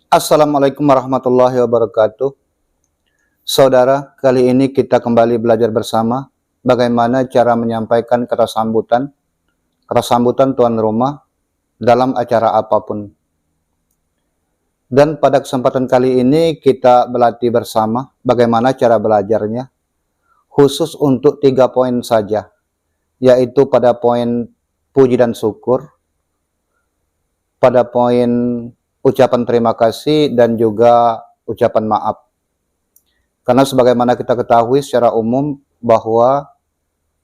Assalamualaikum warahmatullahi wabarakatuh. Saudara, kali ini kita kembali belajar bersama bagaimana cara menyampaikan kata sambutan tuan rumah dalam acara apapun. Dan pada kesempatan kali ini kita berlatih bersama bagaimana cara belajarnya, khusus untuk 3 poin saja, yaitu pada poin puji dan syukur, pada poin ucapan terima kasih, dan juga ucapan maaf. Karena sebagaimana kita ketahui secara umum bahwa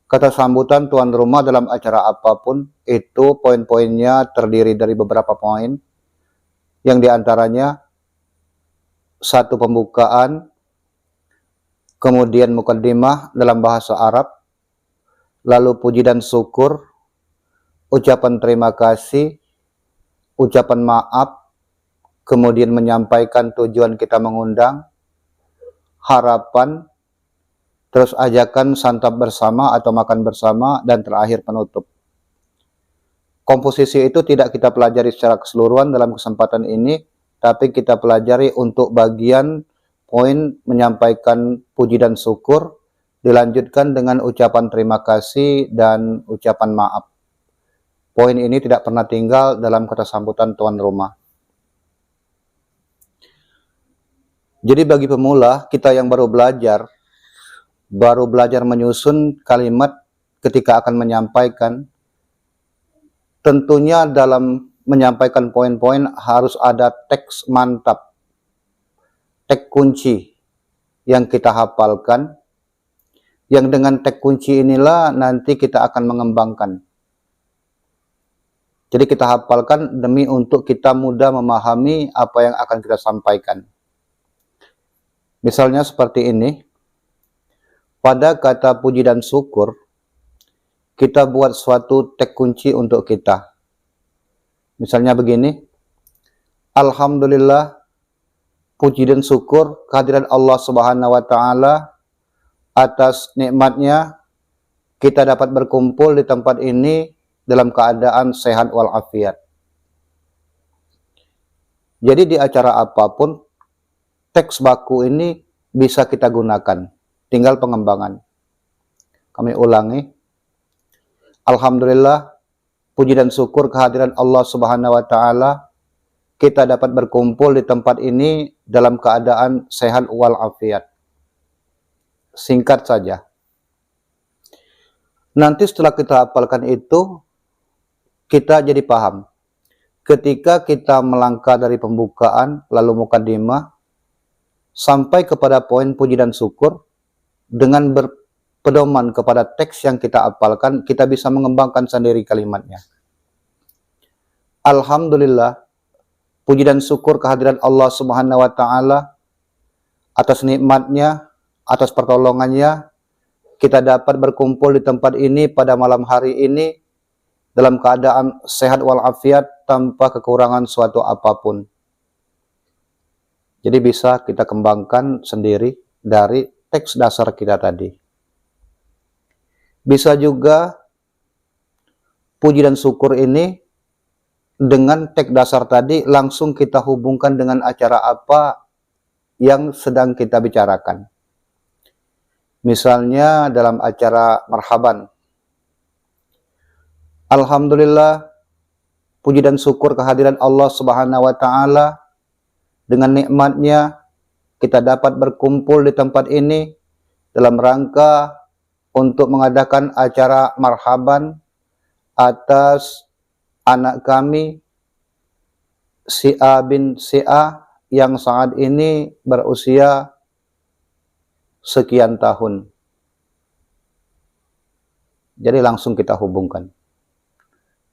kata sambutan tuan rumah dalam acara apapun itu poin-poinnya terdiri dari beberapa poin, yang diantaranya satu pembukaan, kemudian mukaddimah dalam bahasa Arab, lalu puji dan syukur, ucapan terima kasih, ucapan maaf, kemudian menyampaikan tujuan kita mengundang, harapan, terus ajakan santap bersama atau makan bersama, dan terakhir penutup. Komposisi itu tidak kita pelajari secara keseluruhan dalam kesempatan ini, tapi kita pelajari untuk bagian poin menyampaikan puji dan syukur, dilanjutkan dengan ucapan terima kasih dan ucapan maaf. Poin ini tidak pernah tinggal dalam kata sambutan tuan rumah. Jadi bagi pemula, kita yang baru belajar menyusun kalimat ketika akan menyampaikan, tentunya dalam menyampaikan poin-poin harus ada teks mantap, teks kunci yang kita hafalkan, yang dengan teks kunci inilah nanti kita akan mengembangkan. Jadi kita hafalkan demi untuk kita mudah memahami apa yang akan kita sampaikan. Misalnya seperti ini, pada kata puji dan syukur, kita buat suatu teks kunci untuk kita. Misalnya begini, Alhamdulillah, puji dan syukur kehadiran Allah Subhanahu wa Ta'ala atas nikmatnya kita dapat berkumpul di tempat ini dalam keadaan sehat walafiat. Jadi di acara apapun, teks baku ini bisa kita gunakan, tinggal pengembangan. Kami ulangi, Alhamdulillah, puji dan syukur kehadiran Allah Subhanahu wa Ta'ala, kita dapat berkumpul di tempat ini dalam keadaan sehat walafiat. Singkat saja. Nanti setelah kita hafalkan itu, kita jadi paham. Ketika kita melangkah dari pembukaan, lalu mukaddimah, sampai kepada poin puji dan syukur, dengan berpedoman kepada teks yang kita hafalkan, kita bisa mengembangkan sendiri kalimatnya. Alhamdulillah, puji dan syukur kehadiran Allah Subhanahu wa Ta'ala atas nikmatnya, atas pertolongannya, kita dapat berkumpul di tempat ini pada malam hari ini dalam keadaan sehat walafiat tanpa kekurangan suatu apapun. Jadi bisa kita kembangkan sendiri dari teks dasar kita tadi. Bisa juga puji dan syukur ini dengan teks dasar tadi langsung kita hubungkan dengan acara apa yang sedang kita bicarakan. Misalnya dalam acara marhaban. Alhamdulillah, puji dan syukur kehadiran Allah Subhanahu wa Ta'ala, dengan nikmatnya kita dapat berkumpul di tempat ini dalam rangka untuk mengadakan acara marhaban atas anak kami si A bin si A yang saat ini berusia sekian tahun. Jadi langsung kita hubungkan.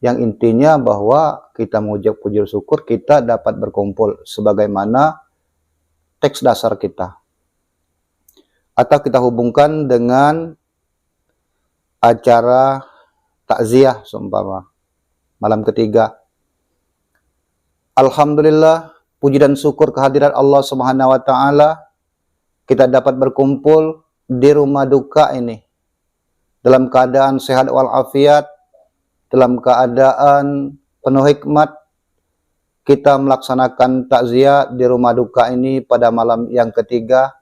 Yang intinya bahwa kita mengucap puji syukur, kita dapat berkumpul sebagaimana teks dasar kita. Atau kita hubungkan dengan acara takziah seumpama malam ketiga. Alhamdulillah, puji dan syukur kehadiran Allah Subhanahu wa Ta'ala, kita dapat berkumpul di rumah duka ini dalam keadaan sehat walafiat, dalam keadaan penuh hikmat, kita melaksanakan takziah di rumah duka ini pada malam yang ketiga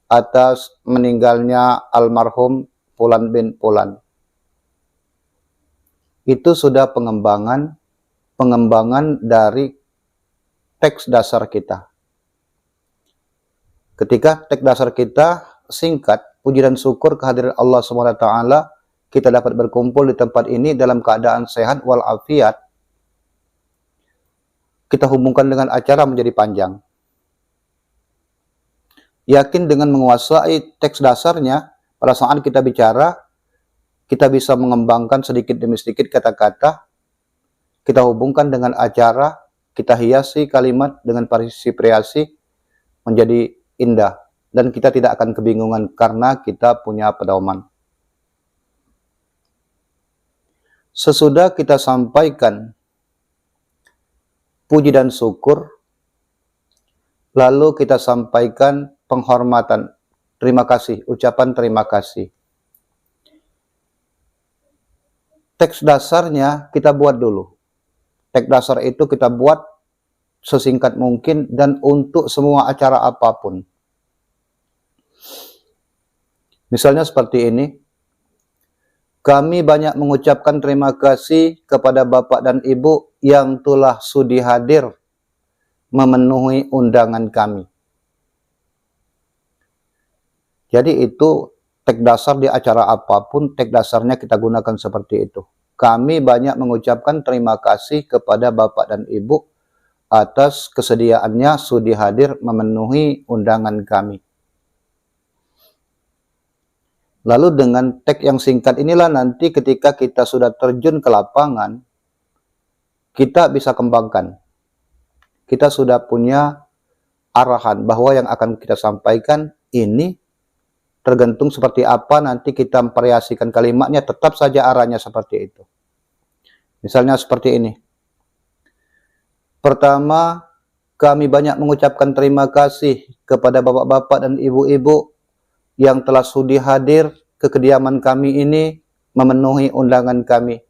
atas meninggalnya almarhum Fulan bin Fulan. Itu sudah pengembangan dari teks dasar kita. Ketika teks dasar kita singkat, puji dan syukur kehadiran Allah SWT, kita dapat berkumpul di tempat ini dalam keadaan sehat walafiat. Kita hubungkan dengan acara menjadi panjang. Yakin dengan menguasai teks dasarnya, pada saat kita bicara, kita bisa mengembangkan sedikit demi sedikit kata-kata, kita hubungkan dengan acara, kita hiasi kalimat dengan variasi menjadi indah. Dan kita tidak akan kebingungan karena kita punya pedoman. Sesudah kita sampaikan puji dan syukur, lalu kita sampaikan penghormatan, terima kasih, ucapan terima kasih. Teks dasarnya kita buat dulu. Teks dasar itu kita buat sesingkat mungkin dan untuk semua acara apapun. Misalnya seperti ini. Kami banyak mengucapkan terima kasih kepada Bapak dan Ibu yang telah sudi hadir memenuhi undangan kami. Jadi itu teks dasar di acara apapun, teks dasarnya kita gunakan seperti itu. Kami banyak mengucapkan terima kasih kepada Bapak dan Ibu atas kesediaannya sudi hadir memenuhi undangan kami. Lalu dengan teks yang singkat inilah nanti ketika kita sudah terjun ke lapangan, kita bisa kembangkan. Kita sudah punya arahan bahwa yang akan kita sampaikan ini tergantung seperti apa nanti kita memvariasikan kalimatnya, tetap saja arahnya seperti itu. Misalnya seperti ini. Pertama, kami banyak mengucapkan terima kasih kepada bapak-bapak dan ibu-ibu yang telah sudi hadir ke kediaman kami ini memenuhi undangan kami.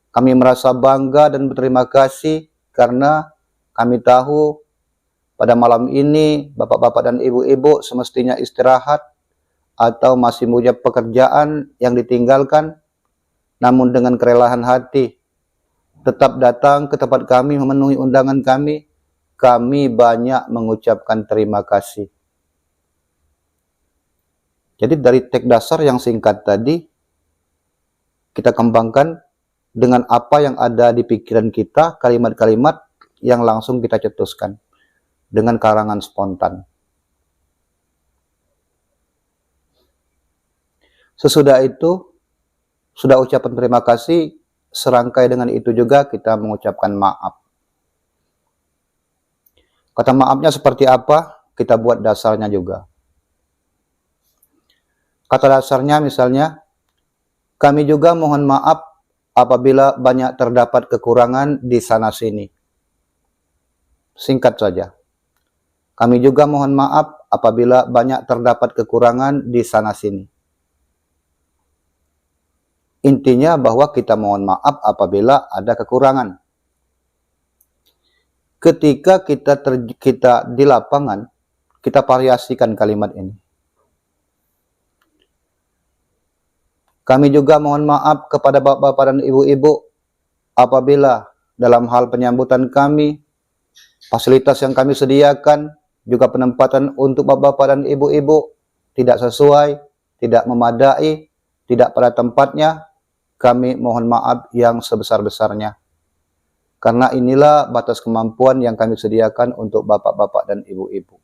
Kami merasa bangga dan berterima kasih karena kami tahu pada malam ini bapak-bapak dan ibu-ibu semestinya istirahat atau masih punya pekerjaan yang ditinggalkan, namun dengan kerelaan hati tetap datang ke tempat kami memenuhi undangan kami. Kami banyak mengucapkan terima kasih. Jadi dari teks dasar yang singkat tadi, kita kembangkan dengan apa yang ada di pikiran kita, kalimat-kalimat yang langsung kita cetuskan dengan karangan spontan. Sesudah itu, sudah ucapan terima kasih, serangkai dengan itu juga kita mengucapkan maaf. Kata maafnya seperti apa? Kita buat dasarnya juga. Kata dasarnya misalnya, kami juga mohon maaf apabila banyak terdapat kekurangan di sana-sini. Singkat saja. Kami juga mohon maaf apabila banyak terdapat kekurangan di sana-sini. Intinya bahwa kita mohon maaf apabila ada kekurangan. Ketika kita di lapangan, kita variasikan kalimat ini. Kami juga mohon maaf kepada bapak-bapak dan ibu-ibu apabila dalam hal penyambutan kami, fasilitas yang kami sediakan, juga penempatan untuk bapak-bapak dan ibu-ibu tidak sesuai, tidak memadai, tidak pada tempatnya. Kami mohon maaf yang sebesar-besarnya. Karena inilah batas kemampuan yang kami sediakan untuk bapak-bapak dan ibu-ibu.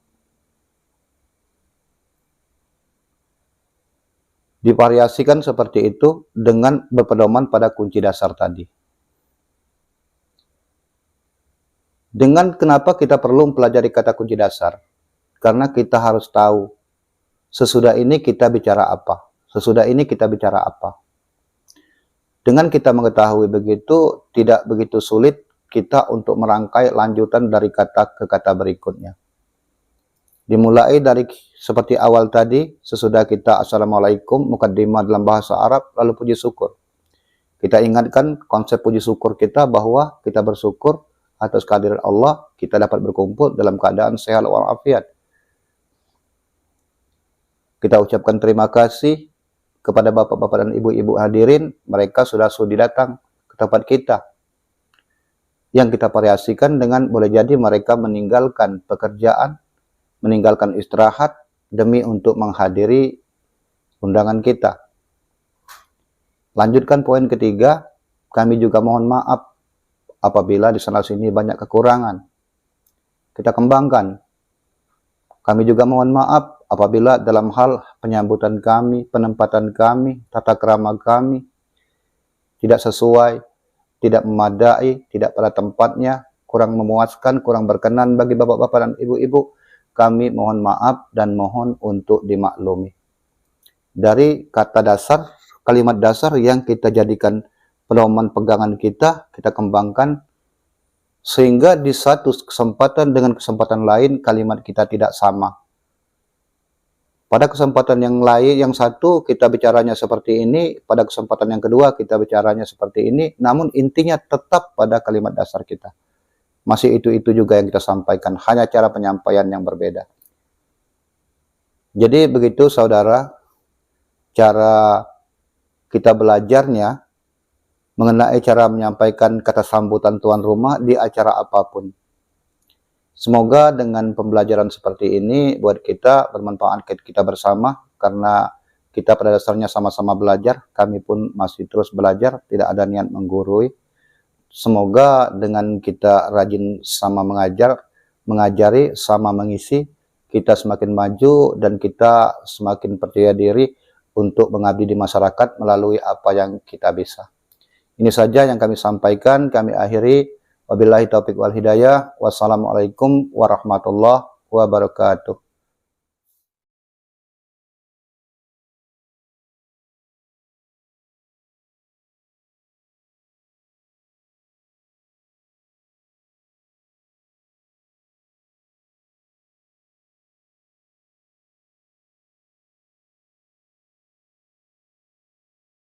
Divariasikan seperti itu dengan berpedoman pada kunci dasar tadi. Dengan kenapa kita perlu mempelajari kata kunci dasar? Karena kita harus tahu sesudah ini kita bicara apa, sesudah ini kita bicara apa. Dengan kita mengetahui begitu, tidak begitu sulit kita untuk merangkai lanjutan dari kata ke kata berikutnya. Dimulai dari seperti awal tadi, sesudah kita Assalamualaikum, mukaddimah dalam bahasa Arab, lalu puji syukur. Kita ingatkan konsep puji syukur kita bahwa kita bersyukur atas kehadiran Allah, kita dapat berkumpul dalam keadaan sehat walafiat. Kita ucapkan terima kasih kepada bapak-bapak dan ibu-ibu hadirin, mereka sudah sudi datang ke tempat kita. Yang kita variasikan dengan boleh jadi mereka meninggalkan pekerjaan, meninggalkan istirahat, demi untuk menghadiri undangan kita. Lanjutkan poin ketiga, kami juga mohon maaf apabila di sana sini banyak kekurangan. Kita kembangkan. Kami juga mohon maaf apabila dalam hal penyambutan kami, penempatan kami, tata krama kami tidak sesuai, tidak memadai, tidak pada tempatnya, kurang memuaskan, kurang berkenan bagi bapak-bapak dan ibu-ibu. Kami mohon maaf dan mohon untuk dimaklumi. Dari kata dasar, kalimat dasar yang kita jadikan pedoman pegangan kita kembangkan, sehingga di satu kesempatan dengan kesempatan lain kalimat kita tidak sama. Pada kesempatan yang lain, yang satu kita bicaranya seperti ini, pada kesempatan yang kedua kita bicaranya seperti ini, namun intinya tetap pada kalimat dasar kita. Masih itu juga yang kita sampaikan, hanya cara penyampaian yang berbeda. Jadi begitu saudara, cara kita belajarnya mengenai cara menyampaikan kata sambutan tuan rumah di acara apapun. Semoga dengan pembelajaran seperti ini buat kita bermanfaat kita bersama, karena kita pada dasarnya sama-sama belajar, kami pun masih terus belajar, tidak ada niat menggurui. Semoga dengan kita rajin sama mengajar, mengajari, sama mengisi, kita semakin maju dan kita semakin percaya diri untuk mengabdi di masyarakat melalui apa yang kita bisa. Ini saja yang kami sampaikan, kami akhiri. Wabillahi taufiq wal hidayah. Wassalamualaikum warahmatullahi wabarakatuh.